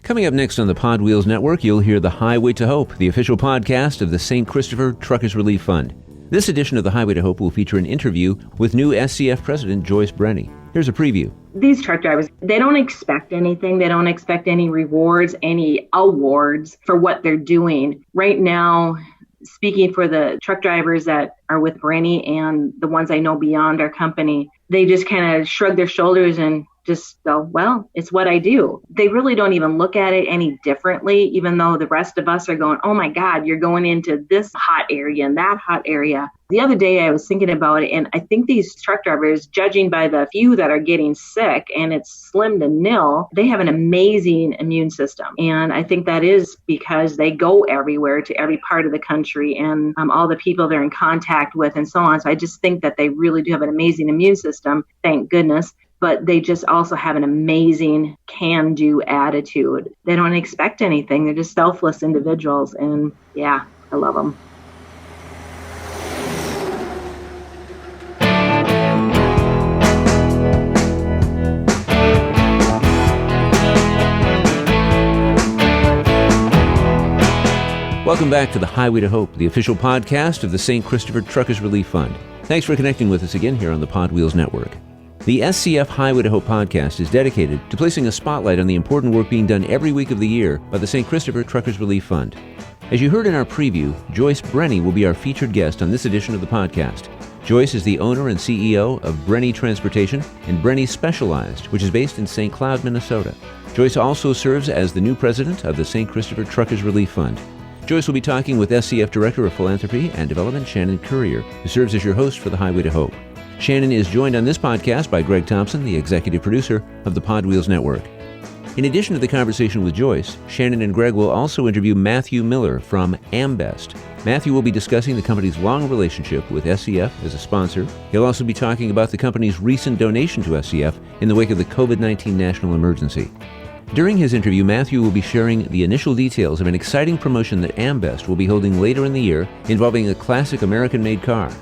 Coming up next on the Pod Wheels Network, you'll hear The Highway to Hope, the official podcast of the St. Christopher Truckers Relief Fund. This edition of The Highway to Hope will feature an interview with new SCF President Joyce Briny. Here's a preview. These truck drivers, they don't expect anything. They don't expect any rewards, any awards for what they're doing. Right now, speaking for the truck drivers that are with Brenny and the ones I know beyond our company, they just kind of shrug their shoulders and just go, well, it's what I do. They really don't even look at it any differently, even though the rest of us are going, oh my God, you're going into this hot area and that hot area. The other day I was thinking about it, and I think these truck drivers, judging by the few that are getting sick, and it's slim to nil, they have an amazing immune system. And I think that is because they go everywhere to every part of the country and all the people they're in contact with and so on. So I just think that they really do have an amazing immune system, thank goodness. But they just also have an amazing can-do attitude. They don't expect anything. They're just selfless individuals. And yeah, I love them. Welcome back to The Highway to Hope, the official podcast of the St. Christopher Truckers Relief Fund. Thanks for connecting with us again here on the Pod Wheels Network. The SCF Highway to Hope podcast is dedicated to placing a spotlight on the important work being done every week of the year by the St. Christopher Truckers Relief Fund. As you heard in our preview, Joyce Briny will be our featured guest on this edition of the podcast. Joyce is the owner and CEO of Brenny Transportation and Brenny Specialized, which is based in St. Cloud, Minnesota. Joyce also serves as the new president of the St. Christopher Truckers Relief Fund. Joyce will be talking with SCF Director of Philanthropy and Development, Shannon Courier, who serves as your host for the Highway to Hope. Shannon is joined on this podcast by Greg Thompson, the executive producer of the Pod Wheels Network. In addition to the conversation with Joyce, Shannon and Greg will also interview Matthew Miller from Ambucs. Matthew will be discussing the company's long relationship with SCF as a sponsor. He'll also be talking about the company's recent donation to SCF in the wake of the COVID-19 national emergency. During his interview, Matthew will be sharing the initial details of an exciting promotion that Ambucs will be holding later in the year involving a classic American-made car.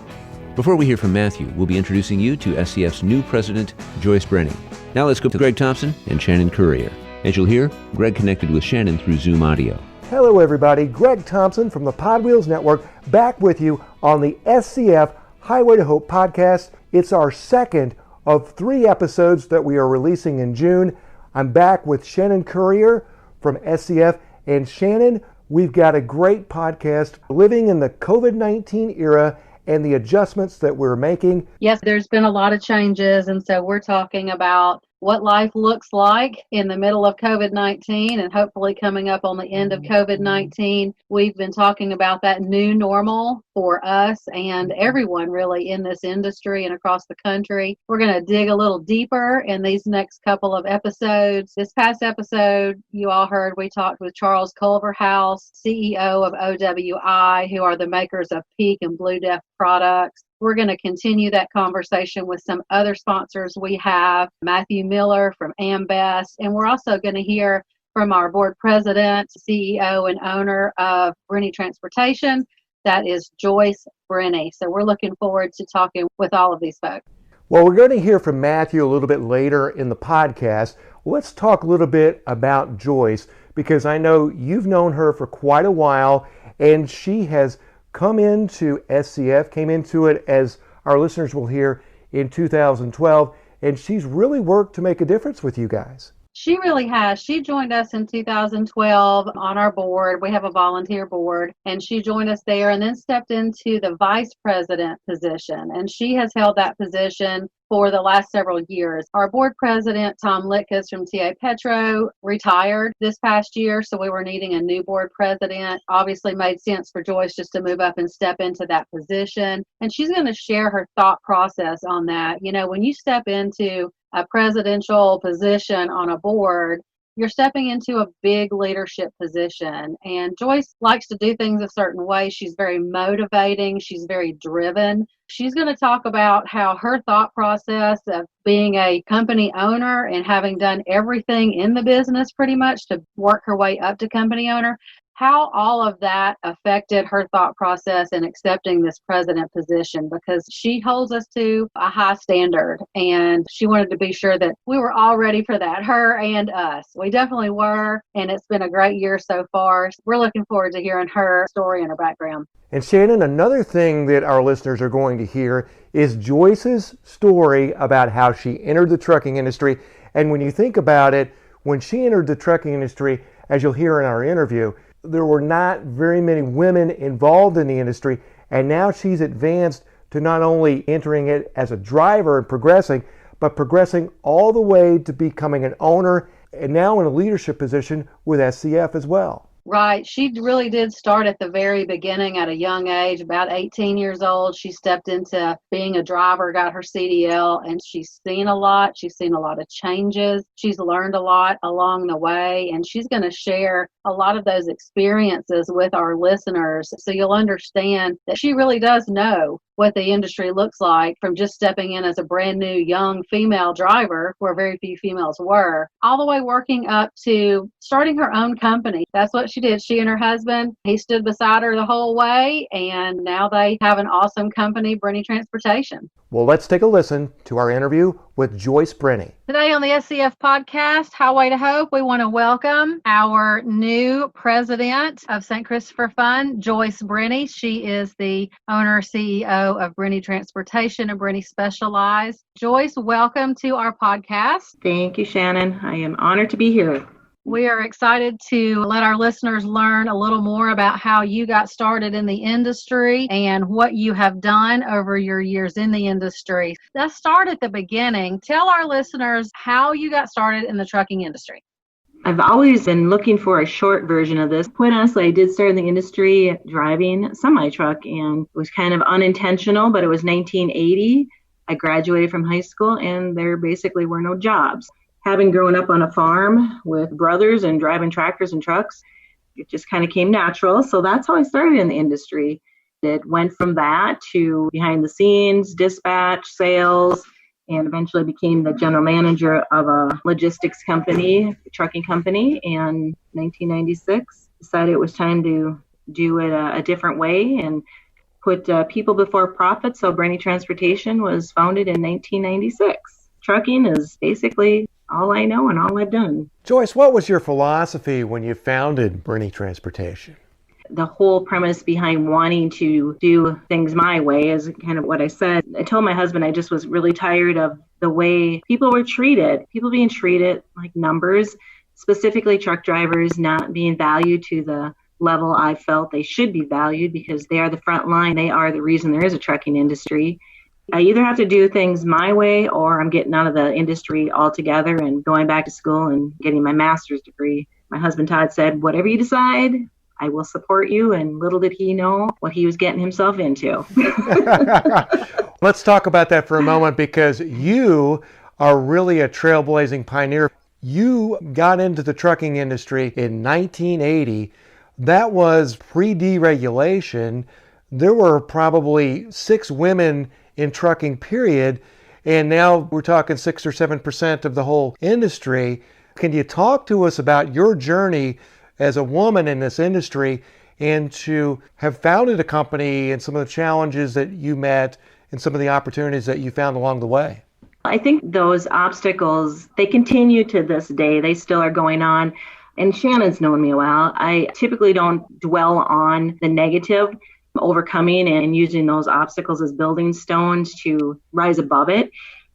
Before we hear from Matthew, we'll be introducing you to SCF's new president, Joyce Briny. Now let's go to Greg Thompson and Shannon Courier. As you'll hear, Greg connected with Shannon through Zoom audio. Hello everybody, Greg Thompson from the Pod Wheels Network, back with you on the SCF Highway to Hope podcast. It's our second of 3 episodes that we are releasing in June. I'm back with Shannon Courier from SCF. And Shannon, we've got a great podcast, living in the COVID-19 era and the adjustments that we're making. Yes, there's been a lot of changes, and so we're talking about what life looks like in the middle of COVID-19 and hopefully coming up on the end of COVID-19. We've been talking about that new normal for us and everyone really in this industry and across the country. We're going to dig a little deeper in these next couple of episodes. This past episode, you all heard we talked with Charles Culverhouse, CEO of OWI, who are the makers of Peak and Blue Def products. We're going to continue that conversation with some other sponsors we have, Matthew Miller from Ambucs, and we're also going to hear from our board president, CEO, and owner of Brenny Transportation. That is Joyce Briny. So we're looking forward to talking with all of these folks. Well, we're going to hear from Matthew a little bit later in the podcast. Let's talk a little bit about Joyce, because I know you've known her for quite a while, and she has come into SCF, came into it, as our listeners will hear, in 2012, and she's really worked to make a difference with you guys. She really has. She joined us in 2012 on our board. We have a volunteer board, and she joined us there and then stepped into the vice president position, and she has held that position for the last several years. Our board president, Tom Litkus from TA Petro, retired this past year, so we were needing a new board president. Obviously made sense for Joyce just to move up and step into that position, and she's going to share her thought process on that. You know, when you step into a presidential position on a board, you're stepping into a big leadership position. And Joyce likes to do things a certain way. She's very motivating. She's very driven. She's going to talk about how her thought process of being a company owner and having done everything in the business pretty much to work her way up to company owner, how all of that affected her thought process in accepting this president position, because she holds us to a high standard and she wanted to be sure that we were all ready for that, her and us. We definitely were, and it's been a great year so far. We're looking forward to hearing her story and her background. And Shannon, another thing that our listeners are going to hear is Joyce's story about how she entered the trucking industry. And when you think about it, when she entered the trucking industry, as you'll hear in our interview, there were not very many women involved in the industry, and now she's advanced to not only entering it as a driver and progressing, but progressing all the way to becoming an owner and now in a leadership position with SCF as well. Right. She really did start at the very beginning at a young age, about 18 years old. She stepped into being a driver, got her CDL, and she's seen a lot. She's seen a lot of changes. She's learned a lot along the way, and she's going to share a lot of those experiences with our listeners. So you'll understand that she really does know what the industry looks like, from just stepping in as a brand new young female driver, where very few females were, all the way working up to starting her own company. That's what she did. She and her husband, he stood beside her the whole way, and now they have an awesome company, Brenny Transportation. Well, let's take a listen to our interview with Joyce Briny. Today on the SCF podcast, Highway to Hope, we want to welcome our new president of St. Christopher Fund, Joyce Briny. She is the owner CEO of Brenny Transportation and Brenny Specialized. Joyce, welcome to our podcast. Thank you, Shannon. I am honored to be here. We are excited to let our listeners learn a little more about how you got started in the industry and what you have done over your years in the industry. Let's start at the beginning. Tell our listeners how you got started in the trucking industry. I've always been looking for a short version of this. Quite honestly, I did start in the industry driving a semi-truck, and it was kind of unintentional, but it was 1980. I graduated from high school, and there basically were no jobs. Having grown up on a farm with brothers and driving tractors and trucks, it just kind of came natural. So that's how I started in the industry. It went from that to behind the scenes, dispatch, sales, and eventually became the general manager of a logistics company, a trucking company. And 1996, decided it was time to do it a different way and put people before profit. So Brenny Transportation was founded in 1996. Trucking is basically all I know and all I've done. Joyce, what was your philosophy when you founded Brenny Transportation? The whole premise behind wanting to do things my way is kind of what I said. I told my husband I just was really tired of the way people were treated, people being treated like numbers, specifically truck drivers not being valued to the level I felt they should be valued, because they are the front line. They are the reason there is a trucking industry. I either have to do things my way or I'm getting out of the industry altogether and going back to school and getting my master's degree. My husband Todd said, whatever you decide, I will support you. And little did he know what he was getting himself into. Let's talk about that for a moment, because you are really a trailblazing pioneer. You got into the trucking industry in 1980. That was pre-deregulation. There were probably 6 women in trucking, period, and now we're talking 6 or 7% of the whole industry. Can you talk to us about your journey as a woman in this industry, and to have founded a company and some of the challenges that you met and some of the opportunities that you found along the way? I think those obstacles, they continue to this day. They still are going on. And Shannon's known me a while. I typically don't dwell on the negative. Overcoming and using those obstacles as building stones to rise above it.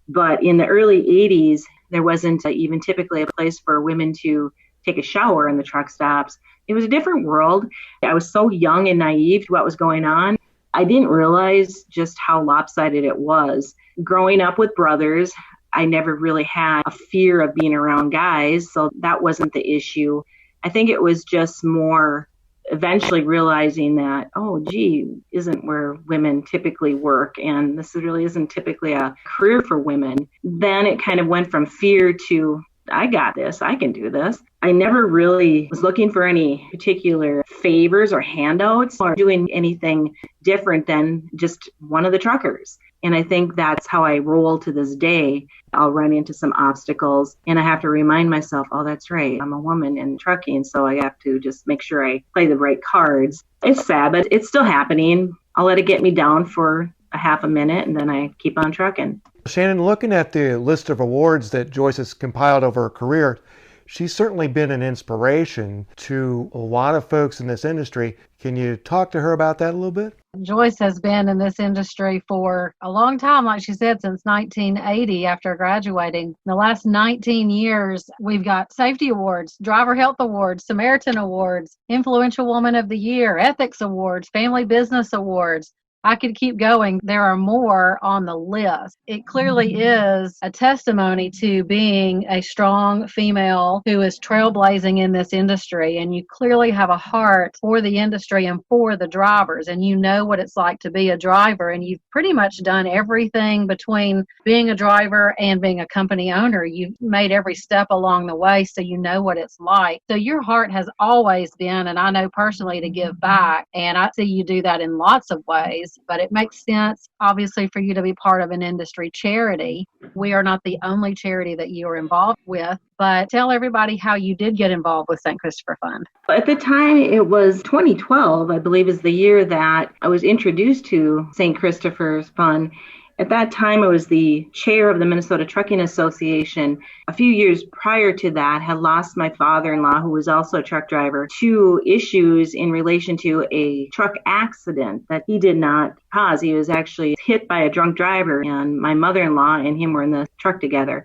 But in the early 80s, there wasn't even typically a place for women to take a shower in the truck stops. It was a different world. I was so young and naive to what was going on. I didn't realize just how lopsided it was. Growing up with brothers, I never really had a fear of being around guys, so that wasn't the issue. I think it was just more eventually realizing that, oh, gee, isn't where women typically work, and this really isn't typically a career for women. Then it kind of went from fear to, I got this, I can do this. I never really was looking for any particular favors or handouts or doing anything different than just one of the truckers. And I think that's how I roll to this day. I'll run into some obstacles and I have to remind myself, oh, that's right, I'm a woman in trucking, so I have to just make sure I play the right cards. It's sad, but it's still happening. I'll let it get me down for a half a minute and then I keep on trucking. Shannon, looking at the list of awards that Joyce has compiled over her career, she's certainly been an inspiration to a lot of folks in this industry. Can you talk to her about that a little bit? Joyce has been in this industry for a long time, like she said, since 1980 after graduating. In the last 19 years, we've got safety awards, driver health awards, Samaritan awards, influential woman of the year, ethics awards, family business awards. I could keep going. There are more on the list. It clearly is a testimony to being a strong female who is trailblazing in this industry. And you clearly have a heart for the industry and for the drivers. And you know what it's like to be a driver. And you've pretty much done everything between being a driver and being a company owner. You've made every step along the way, so you know what it's like. So your heart has always been, and I know personally, to give back. And I see you do that in lots of ways. But it makes sense, obviously, for you to be part of an industry charity. We are not the only charity that you are involved with, but tell everybody how you did get involved with St. Christopher Fund. At the time, it was 2012, I believe, is the year that I was introduced to St. Christopher's Fund. At that time, I was the chair of the Minnesota Trucking Association. A few years prior to that, had lost my father-in-law, who was also a truck driver, to issues in relation to a truck accident that he did not cause. He was actually hit by a drunk driver, and my mother-in-law and him were in the truck together.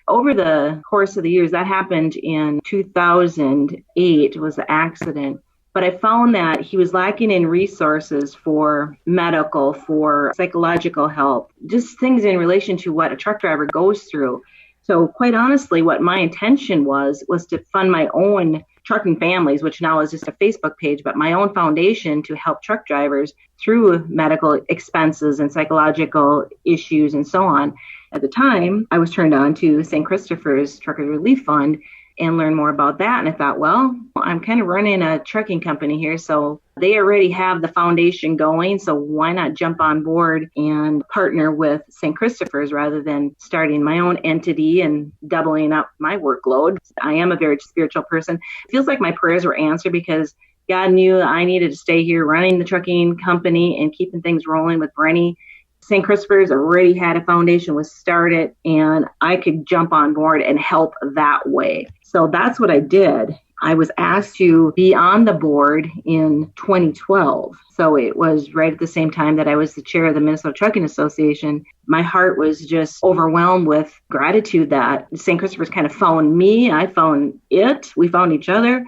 Over the course of the years, that happened in 2008 was the accident. But I found that he was lacking in resources for medical, for psychological help, just things in relation to what a truck driver goes through. So quite honestly, what my intention was to fund my own Trucking Families, which now is just a Facebook page, but my own foundation to help truck drivers through medical expenses and psychological issues and so on. At the time, I was turned on to St. Christopher's Truckers Relief Fund and learn more about that. And I thought, well, I'm kind of running a trucking company here, so they already have the foundation going, so why not jump on board and partner with St. Christopher's rather than starting my own entity and doubling up my workload. I am a very spiritual person. It feels like my prayers were answered because God knew I needed to stay here running the trucking company and keeping things rolling with Brenny. St. Christopher's already had a foundation, was started, and I could jump on board and help that way. So that's what I did. I was asked to be on the board in 2012. So it was right at the same time that I was the chair of the Minnesota Trucking Association. My heart was just overwhelmed with gratitude that St. Christopher's kind of found me. I found it. We found each other.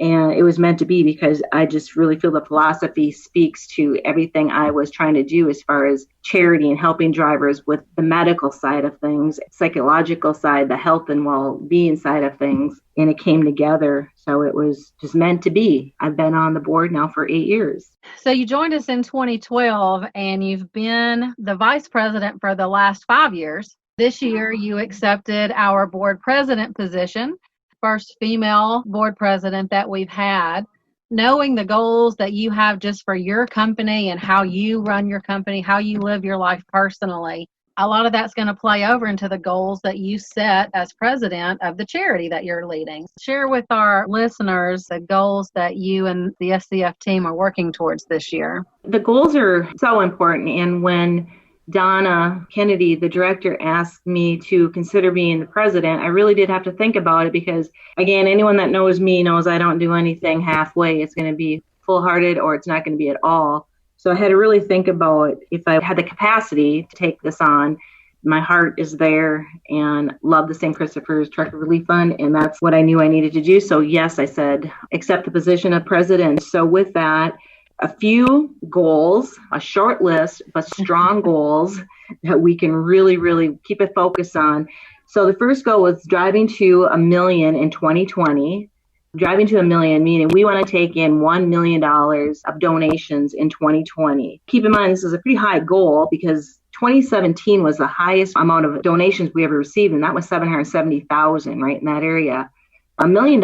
And it was meant to be because I just really feel the philosophy speaks to everything I was trying to do as far as charity and helping drivers with the medical side of things, psychological side, the health and well-being side of things. And it came together. So it was just meant to be. I've been on the board now for 8 years. So you joined us in 2012 and you've been the vice president for the last 5 years. This year you accepted our board president position. First female board president that we've had. Knowing the goals that you have just for your company and how you run your company, how you live your life personally, a lot of that's going to play over into the goals that you set as president of the charity that you're leading. Share with our listeners the goals that you and the SCF team are working towards this year. The goals are so important, and when Donna Kennedy, the director, asked me to consider being the president, I really did have to think about it because, again, anyone that knows me knows I don't do anything halfway. It's going to be full-hearted or it's not going to be at all. So I had to really think about if I had the capacity to take this on. My heart is there and love the St. Christopher's Trucker Relief Fund, and that's what I knew I needed to do. So yes, I said, accept the position of president. So with that, a few goals, a short list, but strong goals that we can really, really keep a focus on. So the first goal was driving to 1 million in 2020. Driving to 1 million, meaning we want to take in $1 million of donations in 2020. Keep in mind, this is a pretty high goal because 2017 was the highest amount of donations we ever received, and that was 770,000 right in that area. $1 million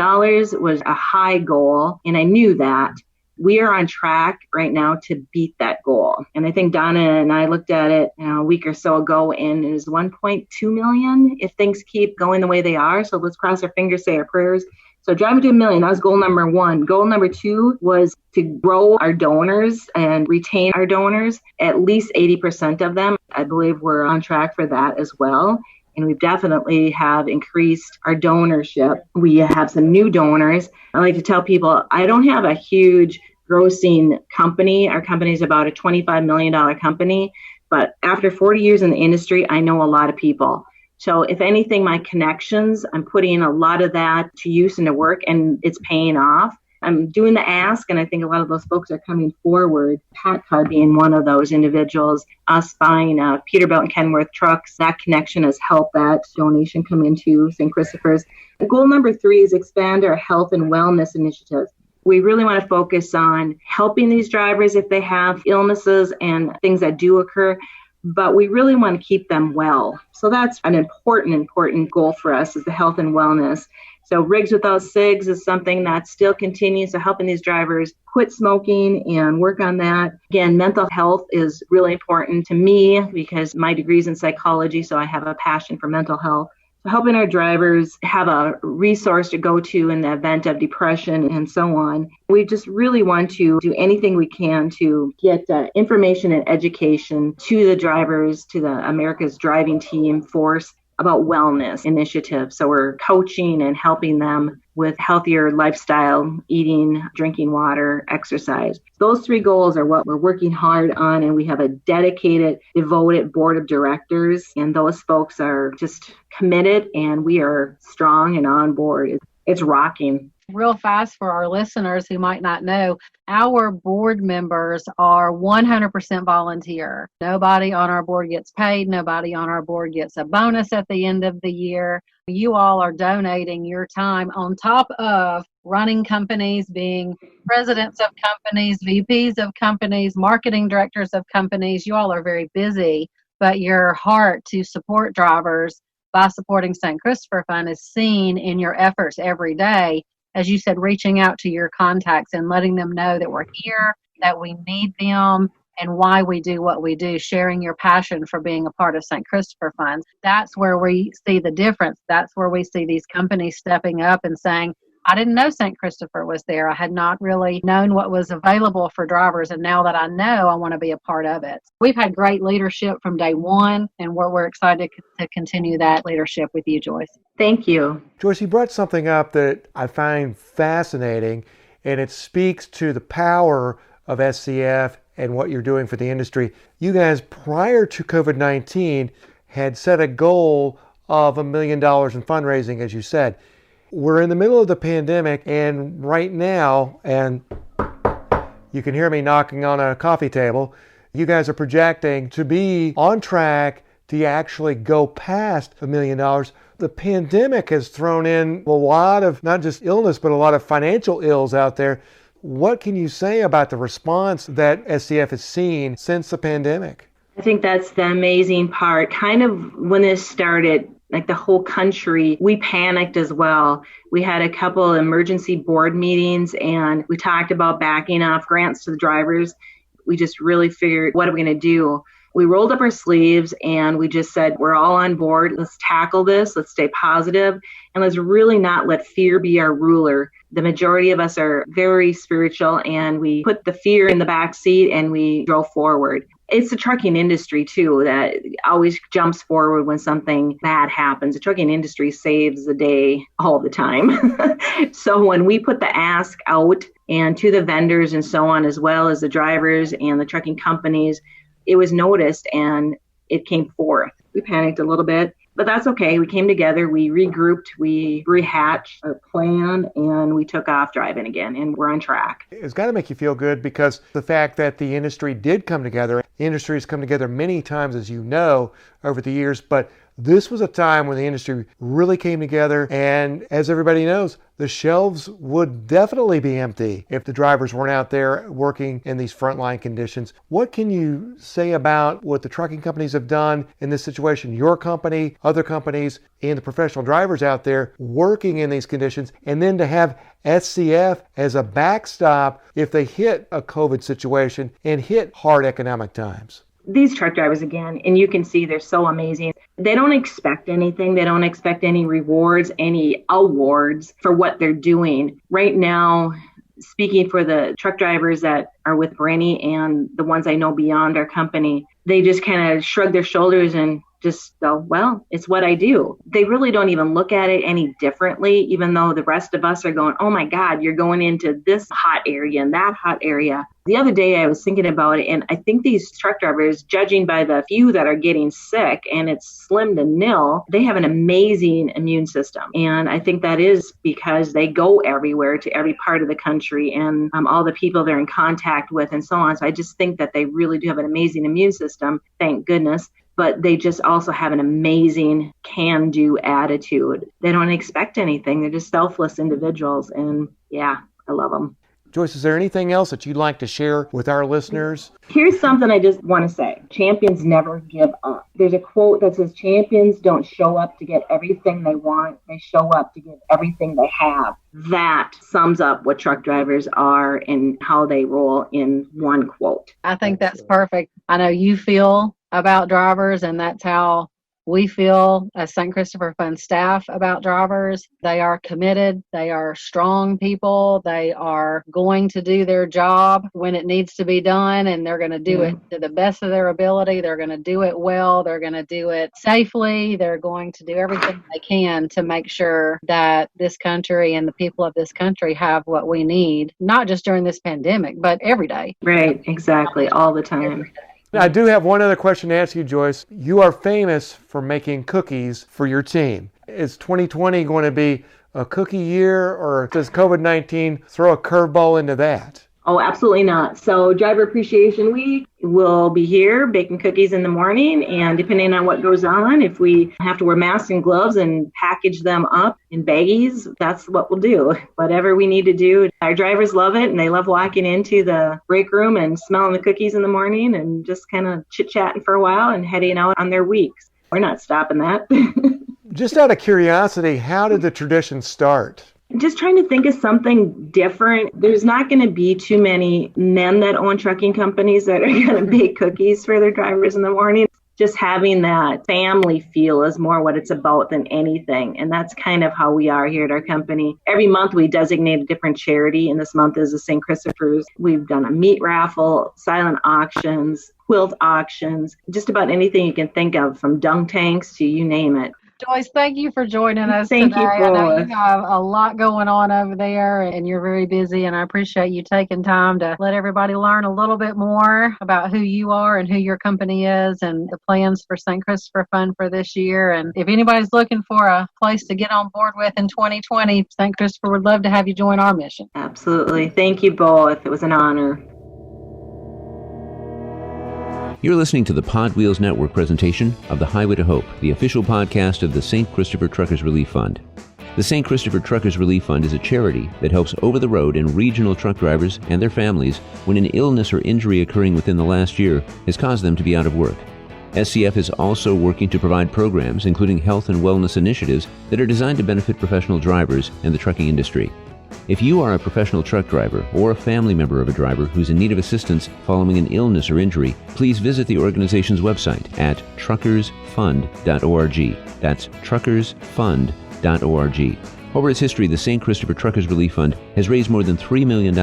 was a high goal, and I knew that. We are on track right now to beat that goal. And I think Donna and I looked at it a week or so ago, and it is 1.2 million if things keep going the way they are. So let's cross our fingers, say our prayers. So driving to 1 million, that was goal number 1. Goal number 2 was to grow our donors and retain our donors, at least 80% of them. I believe we're on track for that as well. And we definitely have increased our donorship. We have some new donors. I like to tell people, I don't have a huge grossing company. Our company is about a $25 million company. But after 40 years in the industry, I know a lot of people. So if anything, my connections, I'm putting a lot of that to use and to work, and it's paying off. I'm doing the ask, and I think a lot of those folks are coming forward. Pat Card being one of those individuals, us buying Peterbilt and Kenworth trucks, that connection has helped that donation come into St. Christopher's. Goal number 3 is expand our health and wellness initiatives. We really want to focus on helping these drivers if they have illnesses and things that do occur, but we really want to keep them well. So that's an important goal for us, is the health and wellness. So Rigs Without Cigs is something that still continues, so helping these drivers quit smoking and work on that. Again, mental health is really important to me because my degree is in psychology, so I have a passion for mental health. So helping our drivers have a resource to go to in the event of depression and so on. We just really want to do anything we can to get information and education to the drivers, to the America's Driving Team force, about wellness initiatives. So we're coaching and helping them with healthier lifestyle, eating, drinking water, exercise. Those 3 goals are what we're working hard on, and we have a dedicated, devoted board of directors, and those folks are just committed, and we are strong and on board. It's rocking. Real fast for our listeners who might not know, our board members are 100% volunteer. Nobody on our board gets paid. Nobody on our board gets a bonus at the end of the year. You all are donating your time on top of running companies, being presidents of companies, VPs of companies, marketing directors of companies. You all are very busy, but your heart to support drivers by supporting St. Christopher Fund is seen in your efforts every day. As you said, reaching out to your contacts and letting them know that we're here, that we need them, and why we do what we do, sharing your passion for being a part of St. Christopher Fund. That's where we see the difference. That's where we see these companies stepping up and saying, I didn't know St. Christopher was there. I had not really known what was available for drivers, and now that I know, I want to be a part of it. We've had great leadership from day one, and we're excited to continue that leadership with you, Joyce. Thank you. Joyce, you brought something up that I find fascinating, and it speaks to the power of SCF and what you're doing for the industry. You guys, prior to COVID-19, had set a goal of $1 million in fundraising, as you said. We're in the middle of the pandemic, and right now, and you can hear me knocking on a coffee table, you guys are projecting to be on track to actually go past $1 million. The pandemic has thrown in a lot of not just illness, but a lot of financial ills out there. What can you say about the response that SCF has seen since the pandemic? I think that's the amazing part. Kind of when this started, like the whole country, we panicked as well. We had a couple emergency board meetings, and we talked about backing off grants to the drivers. We just really figured, what are we going to do? We rolled up our sleeves and we just said, we're all on board. Let's tackle this. Let's stay positive, and let's really not let fear be our ruler. The majority of us are very spiritual, and we put the fear in the back seat and we drove forward. It's the trucking industry too that always jumps forward when something bad happens. The trucking industry saves the day all the time. So when we put the ask out and to the vendors and so on, as well as the drivers and the trucking companies, it was noticed and it came forth. We panicked a little bit, but that's okay. We came together, we regrouped, we rehatched a plan, and we took off driving again, and we're on track. It's got to make you feel good, because the fact that the industry did come together, the industry has come together many times, as you know, over the years, but This was a time when the industry really came together, and as everybody knows, the shelves would definitely be empty if the drivers weren't out there working in these frontline conditions. What can you say about what the trucking companies have done in this situation? Your company, other companies, and the professional drivers out there working in these conditions, and then to have SCF as a backstop if they hit a COVID situation and hit hard economic times. These truck drivers, again, and you can see they're so amazing. They don't expect anything. They don't expect any rewards, any awards for what they're doing. Right now, speaking for the truck drivers that are with Brenny and the ones I know beyond our company, they just kind of shrug their shoulders and just go, well, it's what I do. They really don't even look at it any differently, even though the rest of us are going, oh my God, you're going into this hot area and that hot area. The other day I was thinking about it, and I think these truck drivers, judging by the few that are getting sick, and it's slim to nil, they have an amazing immune system. And I think that is because they go everywhere to every part of the country and all the people they're in contact with and so on. So I just think that they really do have an amazing immune system, thank goodness. But they just also have an amazing can-do attitude. They don't expect anything. They're just selfless individuals. And yeah, I love them. Joyce, is there anything else that you'd like to share with our listeners? Here's something I just want to say. Champions never give up. There's a quote that says, champions don't show up to get everything they want. They show up to give everything they have. That sums up what truck drivers are and how they roll in one quote. I think that's perfect. I know you feel about drivers, and that's how we feel as St. Christopher Fund staff about drivers. They are committed. They are strong people. They are going to do their job when it needs to be done, and they're going to do it to the best of their ability. They're going to do it well. They're going to do it safely. They're going to do everything they can to make sure that this country and the people of this country have what we need, not just during this pandemic, but every day. Right, exactly, all the time. Now, I do have one other question to ask you, Joyce. You are famous for making cookies for your team. Is 2020 going to be a cookie year, or does COVID-19 throw a curveball into that? Oh, absolutely not. So Driver Appreciation Week will be here baking cookies in the morning, and depending on what goes on, if we have to wear masks and gloves and package them up in baggies, that's what we'll do. Whatever we need to do. Our drivers love it, and they love walking into the break room and smelling the cookies in the morning and just kind of chit-chatting for a while and heading out on their weeks. We're not stopping that. Just out of curiosity, how did the tradition start? Just trying to think of something different. There's not going to be too many men that own trucking companies that are going to bake cookies for their drivers in the morning. Just having that family feel is more what it's about than anything. And that's kind of how we are here at our company. Every month we designate a different charity, and this month is the St. Christopher's. We've done a meat raffle, silent auctions, quilt auctions, just about anything you can think of, from dunk tanks to you name it. Joyce, thank you for joining us Thank today. you, I know you have a lot going on over there, and you're very busy, and I appreciate you taking time to let everybody learn a little bit more about who you are and who your company is and the plans for St. Christopher Fund for this year. And if anybody's looking for a place to get on board with in 2020, St. Christopher would love to have you join our mission. Absolutely. Thank you both. It was an honor. You're listening to the Pod Wheels Network presentation of The Highway to Hope, the official podcast of the St. Christopher Truckers Relief Fund. The St. Christopher Truckers Relief Fund is a charity that helps over-the-road and regional truck drivers and their families when an illness or injury occurring within the last year has caused them to be out of work. SCF is also working to provide programs, including health and wellness initiatives, that are designed to benefit professional drivers and the trucking industry. If you are a professional truck driver or a family member of a driver who's in need of assistance following an illness or injury, please visit the organization's website at truckersfund.org. That's truckersfund.org. Over its history, the St. Christopher Truckers Relief Fund has raised more than $3 million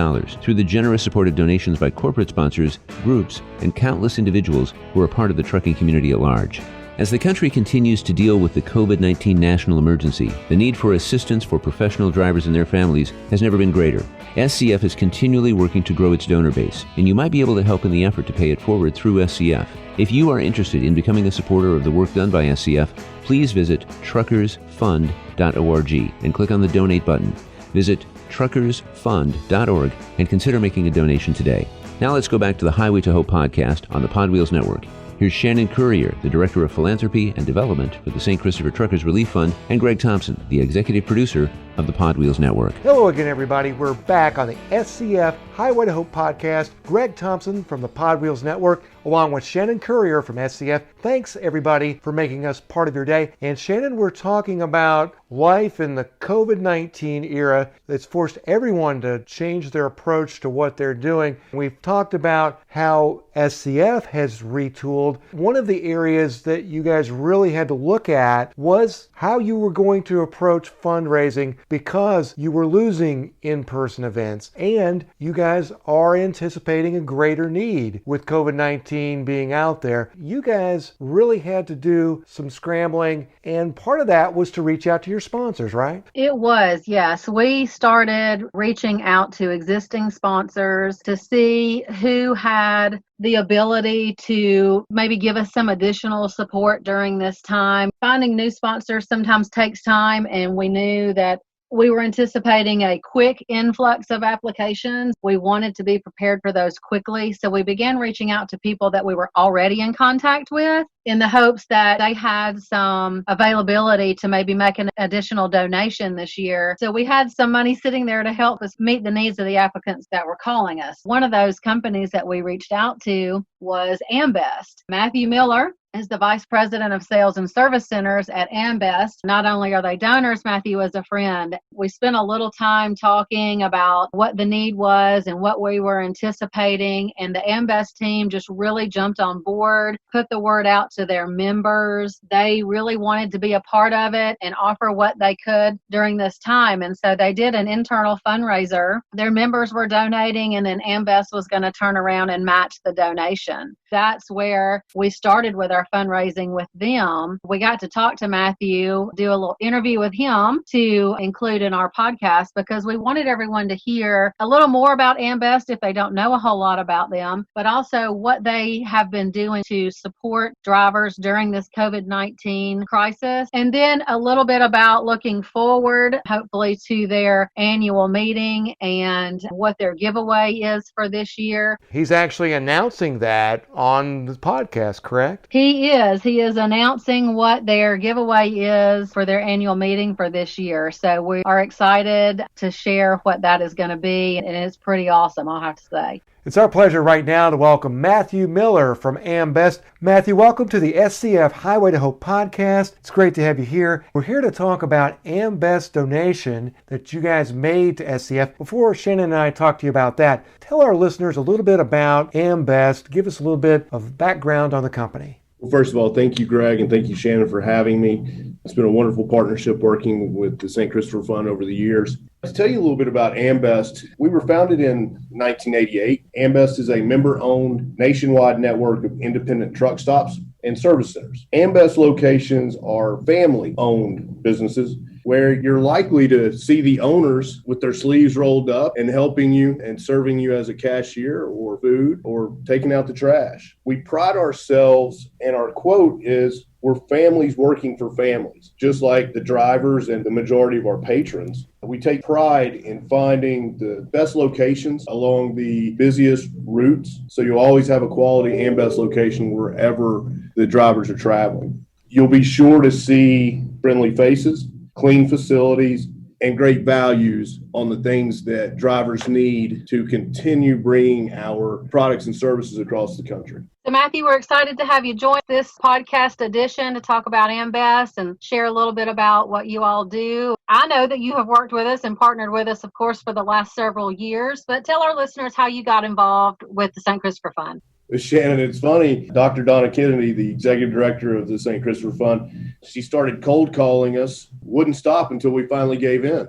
through the generous support of donations by corporate sponsors, groups, and countless individuals who are part of the trucking community at large. As the country continues to deal with the COVID-19 national emergency, the need for assistance for professional drivers and their families has never been greater. SCF is continually working to grow its donor base, and you might be able to help in the effort to pay it forward through SCF. If you are interested in becoming a supporter of the work done by SCF, please visit truckersfund.org and click on the donate button. Visit truckersfund.org and consider making a donation today. Now let's go back to the Highway to Hope podcast on the Pod Wheels Network. Here's Shannon Currier, the Director of Philanthropy and Development for the St. Christopher Truckers Relief Fund, and Greg Thompson, the Executive Producer of the Pod Wheels Network. Hello again, everybody. We're back on the SCF Highway to Hope podcast. Greg Thompson from the Pod Wheels Network, along with Shannon Currier from SCF. Thanks, everybody, for making us part of your day. And Shannon, we're talking about life in the COVID-19 era that's forced everyone to change their approach to what they're doing. We've talked about how SCF has retooled. One of the areas that you guys really had to look at was how you were going to approach fundraising because you were losing in-person events, and you guys are anticipating a greater need with COVID-19 being out there. You guys really had to do some scrambling, and part of that was to reach out to your sponsors, right? It was, yes. We started reaching out to existing sponsors to see who had the ability to maybe give us some additional support during this time. Finding new sponsors sometimes takes time, and we knew that we were anticipating a quick influx of applications. We wanted to be prepared for those quickly, so we began reaching out to people that we were already in contact with in the hopes that they had some availability to maybe make an additional donation this year. So we had some money sitting there to help us meet the needs of the applicants that were calling us. One of those companies that we reached out to was Ambucs. Matthew Miller is the Vice President of Sales and Service Centers at Ambucs. Not only are they donors, Matthew is a friend. We spent a little time talking about what the need was and what we were anticipating, and the Ambucs team just really jumped on board, put the word out to their members. They really wanted to be a part of it and offer what they could during this time, and so they did an internal fundraiser. Their members were donating, and then Ambucs was going to turn around and match the donation. That's where we started with our fundraising with them. We got to talk to Matthew, do a little interview with him to include in our podcast because we wanted everyone to hear a little more about Ambucs if they don't know a whole lot about them, but also what they have been doing to support drivers during this COVID-19 crisis, and then a little bit about looking forward, hopefully, to their annual meeting and what their giveaway is for this year. He's actually announcing that on the podcast, correct? He is announcing what their giveaway is for their annual meeting for this year. So we are excited to share what that is going to be, and it's pretty awesome, I'll have to say. It's our pleasure right now to welcome Matthew Miller from Ambucs. Matthew, welcome to the SCF Highway to Hope podcast. It's great to have you here. We're here to talk about Ambucs donation that you guys made to SCF. Before Shannon and I talk to you about that, tell our listeners a little bit about Ambucs. Give us a little bit of background on the company. Well, first of all, thank you, Greg, and thank you, Shannon, for having me. It's been a wonderful partnership working with the St. Christopher Fund over the years. To tell you a little bit about Ambucs, we were founded in 1988. Ambucs is a member-owned nationwide network of independent truck stops and service centers. Ambucs locations are family-owned businesses where you're likely to see the owners with their sleeves rolled up and helping you and serving you as a cashier or food or taking out the trash. We pride ourselves, and our quote is, "We're families working for families," just like the drivers and the majority of our patrons. We take pride in finding the best locations along the busiest routes, so you'll always have a quality Ambucs location wherever the drivers are traveling. You'll be sure to see friendly faces, clean facilities, and great values on the things that drivers need to continue bringing our products and services across the country. So Matthew, we're excited to have you join this podcast edition to talk about Ambucs and share a little bit about what you all do. I know that you have worked with us and partnered with us, of course, for the last several years, but tell our listeners how you got involved with the St. Christopher Fund. Shannon, it's funny. Dr. Donna Kennedy, the executive director of the St. Christopher Fund, she started cold calling us, wouldn't stop until we finally gave in.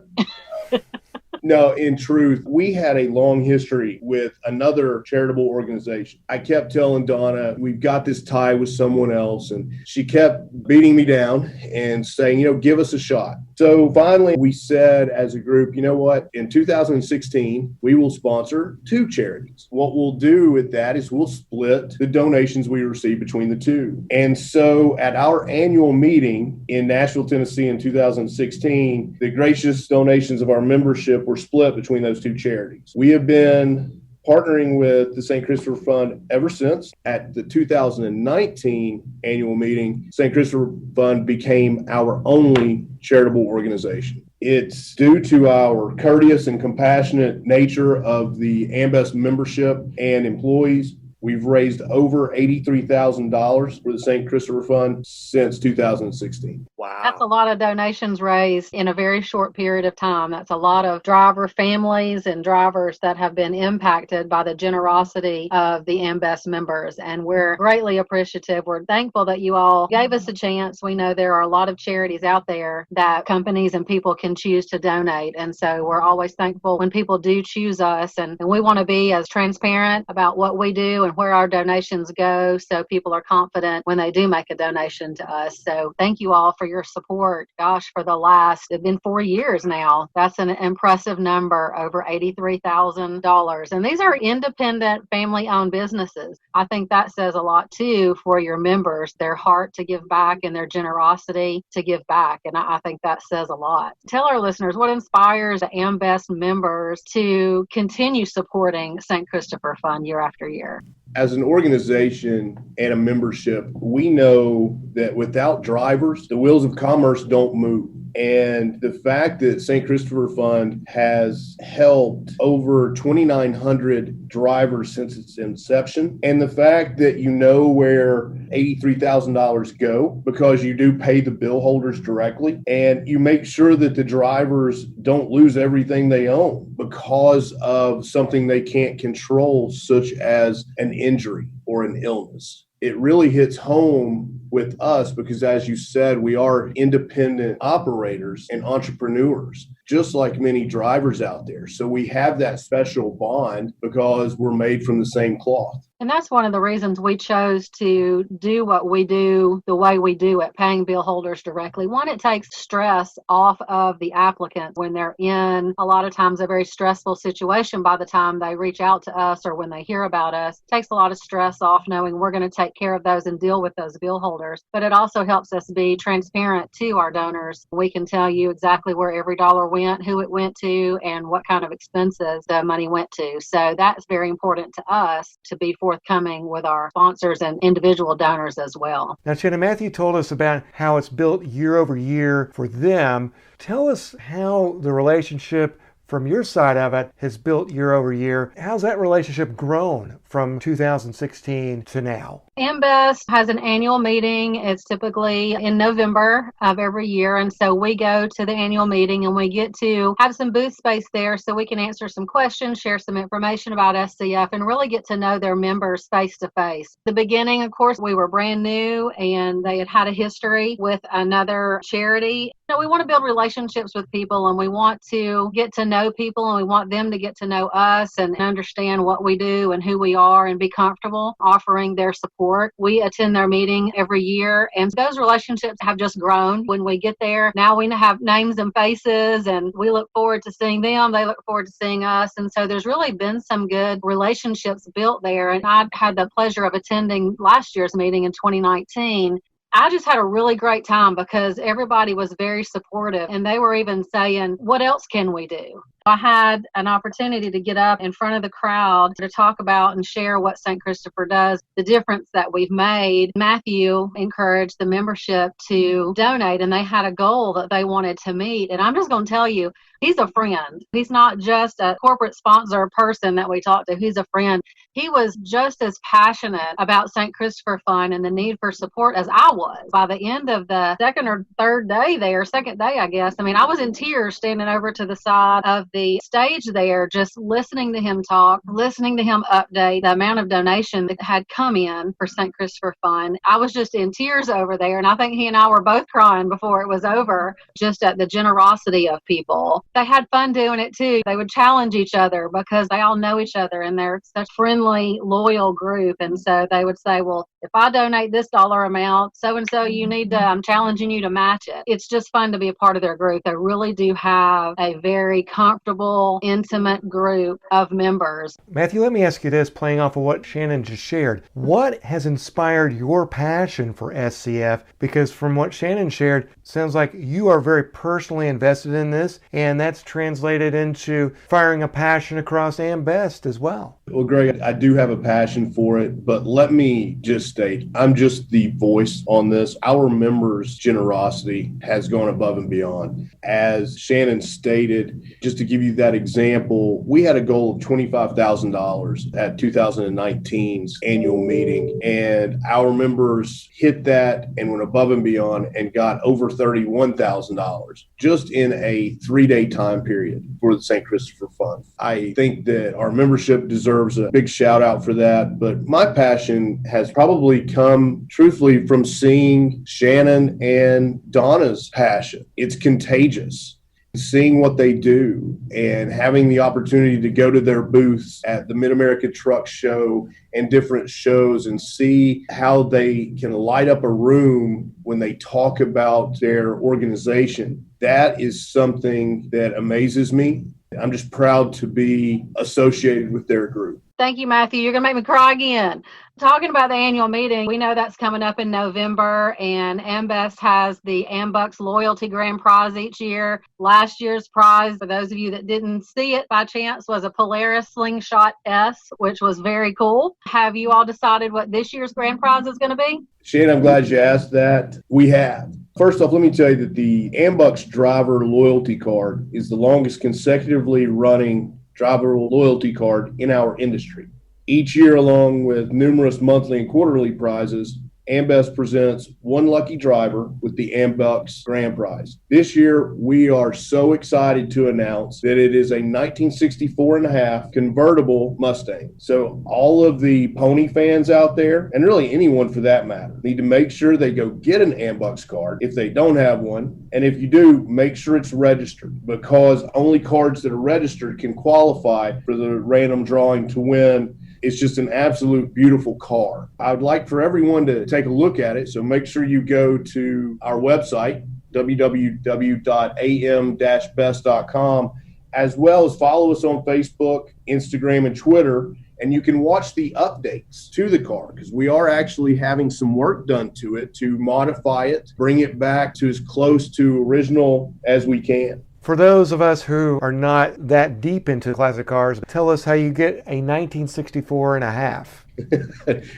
No, in truth, we had a long history with another charitable organization. I kept telling Donna, we've got this tie with someone else, and she kept beating me down and saying, give us a shot. So finally, we said as a group, you know what? In 2016, we will sponsor 2 charities. What we'll do with that is we'll split the donations we receive between the 2. And so at our annual meeting in Nashville, Tennessee in 2016, the gracious donations of our membership were split between those 2 charities. We have been partnering with the St. Christopher Fund ever since. At the 2019 annual meeting, St. Christopher Fund became our only charitable organization. It's due to our courteous and compassionate nature of the Ambucs membership and employees. We've raised over $83,000 for the St. Christopher Fund since 2016. Wow. That's a lot of donations raised in a very short period of time. That's a lot of driver families and drivers that have been impacted by the generosity of the Ambucs members. And we're greatly appreciative. We're thankful that you all gave us a chance. We know there are a lot of charities out there that companies and people can choose to donate. And so we're always thankful when people do choose us. And we want to be as transparent about what we do and where our donations go so people are confident when they do make a donation to us. So thank you all for your support. Gosh, for the last, it's been 4 years now. That's an impressive number, over $83,000. And these are independent family-owned businesses. I think that says a lot too for your members, their heart to give back and their generosity to give back. And I think that says a lot. Tell our listeners what inspires the Ambucs members to continue supporting St. Christopher Fund year after year. As an organization and a membership, we know that without drivers, the wheels of commerce don't move. And the fact that St. Christopher Fund has helped over 2,900 drivers since its inception, and the fact that you know where $83,000 go because you do pay the bill holders directly, and you make sure that the drivers don't lose everything they own because of something they can't control, such as an injury or an illness. It really hits home with us because, as you said, we are independent operators and entrepreneurs, just like many drivers out there. So we have that special bond because we're made from the same cloth. And that's one of the reasons we chose to do what we do the way we do it, paying bill holders directly. One, it takes stress off of the applicants when they're in a lot of times a very stressful situation by the time they reach out to us or when they hear about us. It takes a lot of stress off knowing we're going to take care of those and deal with those bill holders. But it also helps us be transparent to our donors. We can tell you exactly where every dollar went, who it went to, and what kind of expenses the money went to. So that's very important to us to be forthcoming with our sponsors and individual donors as well. Now, Shannon, Matthew told us about how it's built year over year for them. Tell us how the relationship from your side of it has built year over year. How's that relationship grown from 2016 to now? Ambucs has an annual meeting. It's typically in November of every year. And so we go to the annual meeting and we get to have some booth space there so we can answer some questions, share some information about SCF, and really get to know their members face to face. The beginning, of course, we were brand new and they had had a history with another charity. We want to build relationships with people and we want to get to know people and we want them to get to know us and understand what we do and who we are and be comfortable offering their support. We attend their meeting every year and those relationships have just grown. When we get there, now we have names and faces and we look forward to seeing them. They look forward to seeing us. And so there's really been some good relationships built there. And I had the pleasure of attending last year's meeting in 2019. I just had a really great time because everybody was very supportive and they were even saying, what else can we do? I had an opportunity to get up in front of the crowd to talk about and share what St. Christopher does, the difference that we've made. Matthew encouraged the membership to donate and they had a goal that they wanted to meet. And I'm just going to tell you, he's a friend. He's not just a corporate sponsor person that we talked to. He's a friend. He was just as passionate about St. Christopher Fund and the need for support as I was. By the end of the second day, I guess, I was in tears standing over to the side of the stage there, just listening to him talk, listening to him update the amount of donation that had come in for St. Christopher Fund. I was just in tears over there, and I think he and I were both crying before it was over, just at the generosity of people. They had fun doing it too. They would challenge each other because they all know each other and they're such a friendly, loyal group. And so they would say, well, if I donate this dollar amount, so-and-so, I'm challenging you to match it. It's just fun to be a part of their group. They really do have a very comfortable comfortable, intimate group of members. Matthew, let me ask you this, playing off of what Shannon just shared. What has inspired your passion for SCF? Because from what Shannon shared, sounds like you are very personally invested in this, and that's translated into firing a passion across Ambest as well. Well, Greg, I do have a passion for it, but let me just state, I'm just the voice on this. Our members' generosity has gone above and beyond. As Shannon stated, just to give you that example, we had a goal of $25,000 at 2019's annual meeting, and our members hit that and went above and beyond and got over $31,000 just in a 3-day time period for the St. Christopher Fund. I think that our membership deserves a big shout out for that, but my passion has probably come truthfully from seeing Shannon and Donna's passion. It's contagious. Seeing what they do and having the opportunity to go to their booths at the Mid-America Truck Show and different shows and see how they can light up a room when they talk about their organization. That is something that amazes me. I'm just proud to be associated with their group. Thank you, Matthew. You're going to make me cry again. Talking about the annual meeting, we know that's coming up in November, and Ambest has the Ambucs Loyalty Grand Prize each year. Last year's prize, for those of you that didn't see it by chance, was a Polaris Slingshot S, which was very cool. Have you all decided what this year's grand prize is going to be? Shane, I'm glad you asked that. We have. First off, let me tell you that the Ambucs Driver Loyalty Card is the longest consecutively running driver loyalty card in our industry. Each year, along with numerous monthly and quarterly prizes, Ambest presents one lucky driver with the Ambucs Grand Prize. This year, we are so excited to announce that it is a 1964.5 convertible Mustang. So all of the pony fans out there, and really anyone for that matter, need to make sure they go get an Ambucs card if they don't have one. And if you do, make sure it's registered, because only cards that are registered can qualify for the random drawing to win. It's just an absolute beautiful car. I would like for everyone to take a look at it. So make sure you go to our website, www.am-best.com, as well as follow us on Facebook, Instagram, and Twitter. And you can watch the updates to the car, because we are actually having some work done to it to modify it, bring it back to as close to original as we can. For those of us who are not that deep into classic cars, tell us how you get a 1964.5.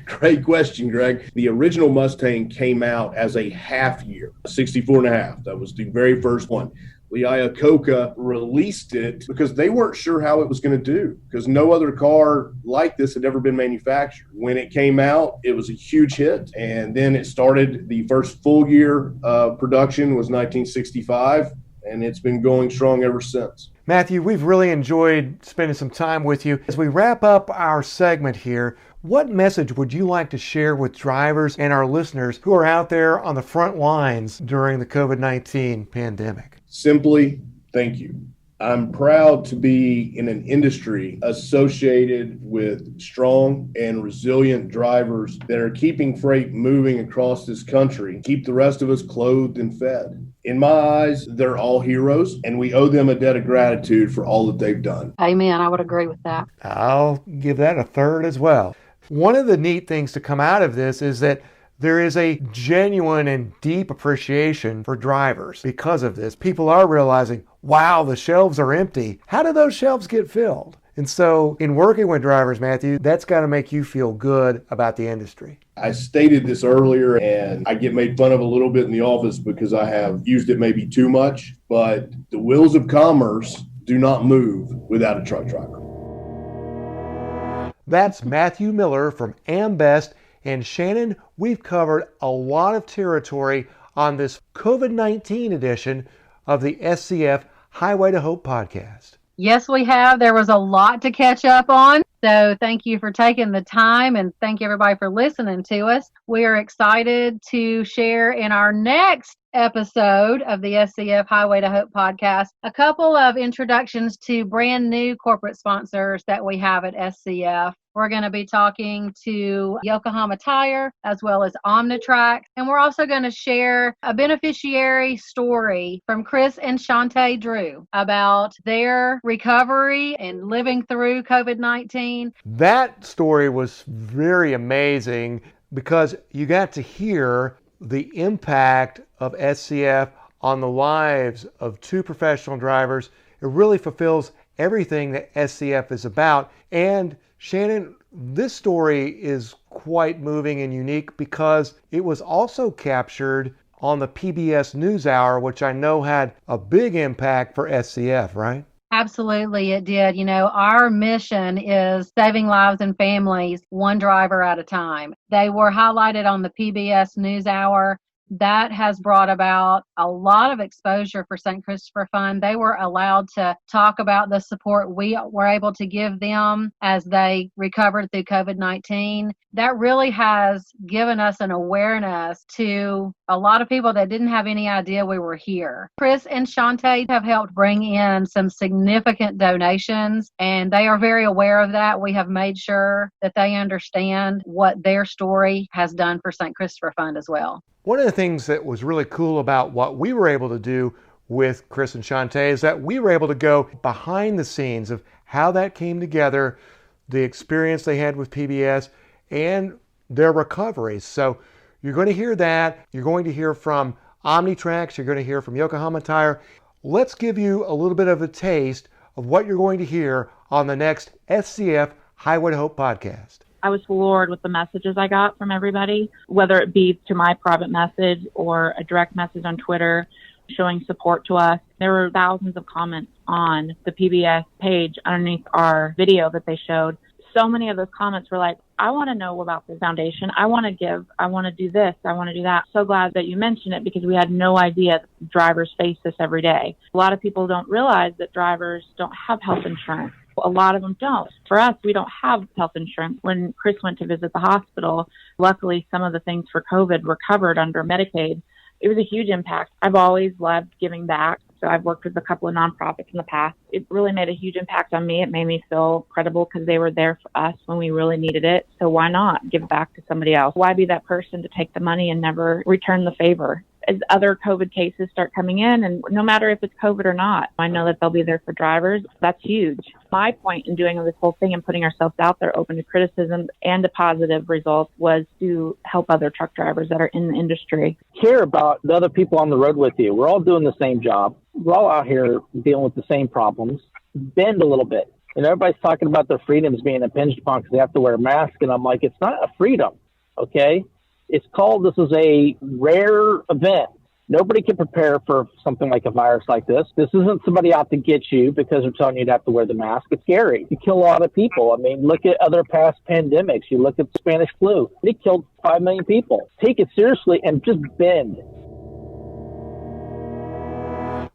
Great question, Greg. The original Mustang came out as a half year, 64.5. That was the very first one. Iacocca released it because they weren't sure how it was going to do, because no other car like this had ever been manufactured. When it came out, it was a huge hit, and then it started. The first full year of production was 1965. And it's been going strong ever since. Matthew, we've really enjoyed spending some time with you. As we wrap up our segment here, what message would you like to share with drivers and our listeners who are out there on the front lines during the COVID-19 pandemic? Simply, thank you. I'm proud to be in an industry associated with strong and resilient drivers that are keeping freight moving across this country, keep the rest of us clothed and fed. In my eyes, they're all heroes, and we owe them a debt of gratitude for all that they've done. Amen. I would agree with that. I'll give that a third as well. One of the neat things to come out of this is that there is a genuine and deep appreciation for drivers because of this. People are realizing, wow, the shelves are empty. How do those shelves get filled? And so in working with drivers, Matthew, that's got to make you feel good about the industry. I stated this earlier, and I get made fun of a little bit in the office because I have used it maybe too much, but the wheels of commerce do not move without a truck driver. That's Matthew Miller from Ambest. And Shannon, we've covered a lot of territory on this COVID-19 edition of the SCF Highway to Hope podcast. Yes, we have. There was a lot to catch up on. So thank you for taking the time, and thank you everybody for listening to us. We are excited to share in our next episode of the SCF Highway to Hope podcast a couple of introductions to brand new corporate sponsors that we have at SCF. We're going to be talking to Yokohama Tire as well as Omnitrack. And we're also going to share a beneficiary story from Chris and Shantae Drew about their recovery and living through COVID-19. That story was very amazing because you got to hear the impact of SCF on the lives of two professional drivers. It really fulfills everything that SCF is about. And Shannon, this story is quite moving and unique because it was also captured on the PBS NewsHour, which I know had a big impact for SCF, right? Absolutely, it did. Our mission is saving lives and families one driver at a time. They were highlighted on the PBS NewsHour. That has brought about a lot of exposure for St. Christopher Fund. They were allowed to talk about the support we were able to give them as they recovered through COVID-19. That really has given us an awareness to a lot of people that didn't have any idea we were here. Chris and Shantae have helped bring in some significant donations, and they are very aware of that. We have made sure that they understand what their story has done for St. Christopher Fund as well. One of the things that was really cool about what we were able to do with Chris and Shantae is that we were able to go behind the scenes of how that came together, the experience they had with PBS, and their recovery. So you're going to hear that. You're going to hear from Omnitrack. You're going to hear from Yokohama Tire. Let's give you a little bit of a taste of what you're going to hear on the next SCF Highway to Hope podcast. I was floored with the messages I got from everybody, whether it be to my private message or a direct message on Twitter showing support to us. There were thousands of comments on the PBS page underneath our video that they showed. So many of those comments were like, I want to know about the foundation. I want to give. I want to do this. I want to do that. So glad that you mentioned it because we had no idea that drivers face this every day. A lot of people don't realize that drivers don't have health insurance. A lot of them don't. For us, we don't have health insurance. When Chris went to visit the hospital, luckily some of the things for COVID were covered under Medicaid. It was a huge impact. I've always loved giving back. So I've worked with a couple of nonprofits in the past. It really made a huge impact on me. It made me feel credible because they were there for us when we really needed it. So why not give back to somebody else? Why be that person to take the money and never return the favor? As other COVID cases start coming in, and no matter if it's COVID or not, I know that they'll be there for drivers. That's huge. My point in doing this whole thing and putting ourselves out there open to criticism and to positive results was to help other truck drivers that are in the industry. Care about the other people on the road with you. We're all doing the same job. We're all out here dealing with the same problems. Bend a little bit. And everybody's talking about their freedoms being impinged upon because they have to wear a mask. And I'm like, it's not a freedom, okay? It's called, this is a rare event. Nobody can prepare for something like a virus like this. This isn't somebody out to get you because they're telling you to have to wear the mask. It's scary. You kill a lot of people. I mean, look at other past pandemics. You look at the Spanish flu. It killed 5 million people. Take it seriously and just bend.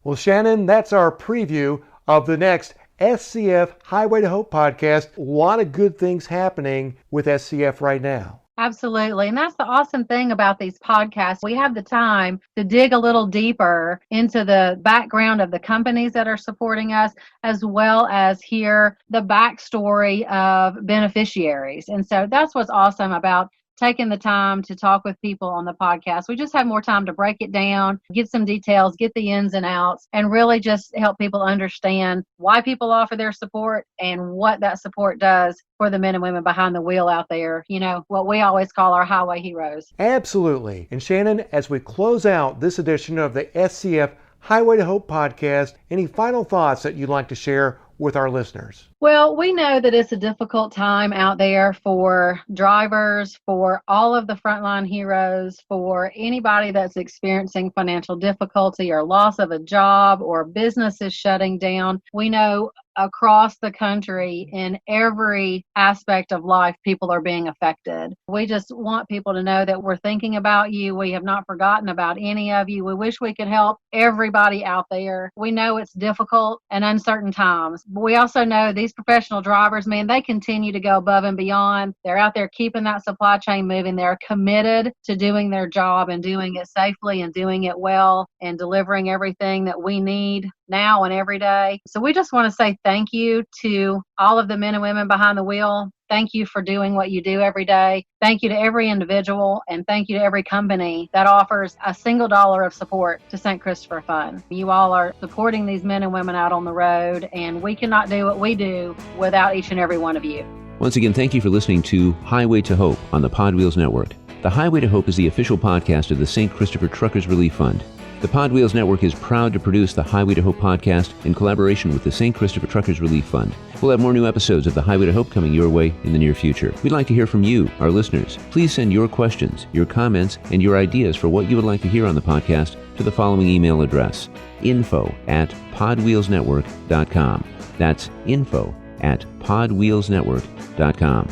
Well, Shannon, that's our preview of the next SCF Highway to Hope podcast. A lot of good things happening with SCF right now. Absolutely. And that's the awesome thing about these podcasts. We have the time to dig a little deeper into the background of the companies that are supporting us, as well as hear the backstory of beneficiaries. And so that's what's awesome about taking the time to talk with people on the podcast. We just have more time to break it down, get some details, get the ins and outs, and really just help people understand why people offer their support and what that support does for the men and women behind the wheel out there, you know, what we always call our highway heroes. Absolutely. And Shannon, as we close out this edition of the SCF Highway to Hope podcast, any final thoughts that you'd like to share with our listeners? Well, we know that it's a difficult time out there for drivers, for all of the frontline heroes, for anybody that's experiencing financial difficulty or loss of a job or businesses shutting down. We know across the country in every aspect of life, people are being affected. We just want people to know that we're thinking about you. We have not forgotten about any of you. We wish we could help everybody out there. We know it's difficult and uncertain times, but we also know these professional drivers, man, they continue to go above and beyond. They're out there keeping that supply chain moving. They're committed to doing their job and doing it safely and doing it well and delivering everything that we need now and every day. So we just want to say thank you to all of the men and women behind the wheel Thank you for doing what you do every day. Thank you to every individual, and thank you to every company that offers a single dollar of support to St. Christopher Fund. You all are supporting these men and women out on the road, and we cannot do what we do without each and every one of you. Once again, thank you for listening to Highway to Hope on the Pod Wheels Network. The Highway to Hope is the official podcast of the St. Christopher Truckers Relief Fund. The Pod Wheels Network is proud to produce the Highway to Hope podcast in collaboration with the St. Christopher Truckers Relief Fund. We'll have more new episodes of the Highway to Hope coming your way in the near future. We'd like to hear from you, our listeners. Please send your questions, your comments, and your ideas for what you would like to hear on the podcast to the following email address: info@podwheelsnetwork.com. That's info@podwheelsnetwork.com.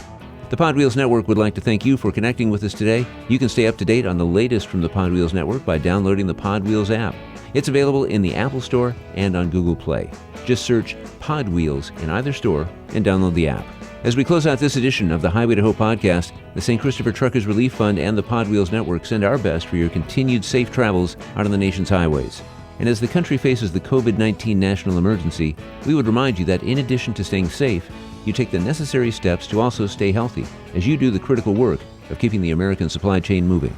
The Pod Wheels Network would like to thank you for connecting with us today. You can stay up to date on the latest from the Pod Wheels Network by downloading the Pod Wheels app. It's available in the Apple Store and on Google Play. Just search Pod Wheels in either store and download the app. As we close out this edition of the Highway to Hope podcast, the St. Christopher Truckers Relief Fund and the Pod Wheels Network send our best for your continued safe travels out on the nation's highways. And as the country faces the COVID-19 national emergency, we would remind you that in addition to staying safe, you take the necessary steps to also stay healthy as you do the critical work of keeping the American supply chain moving.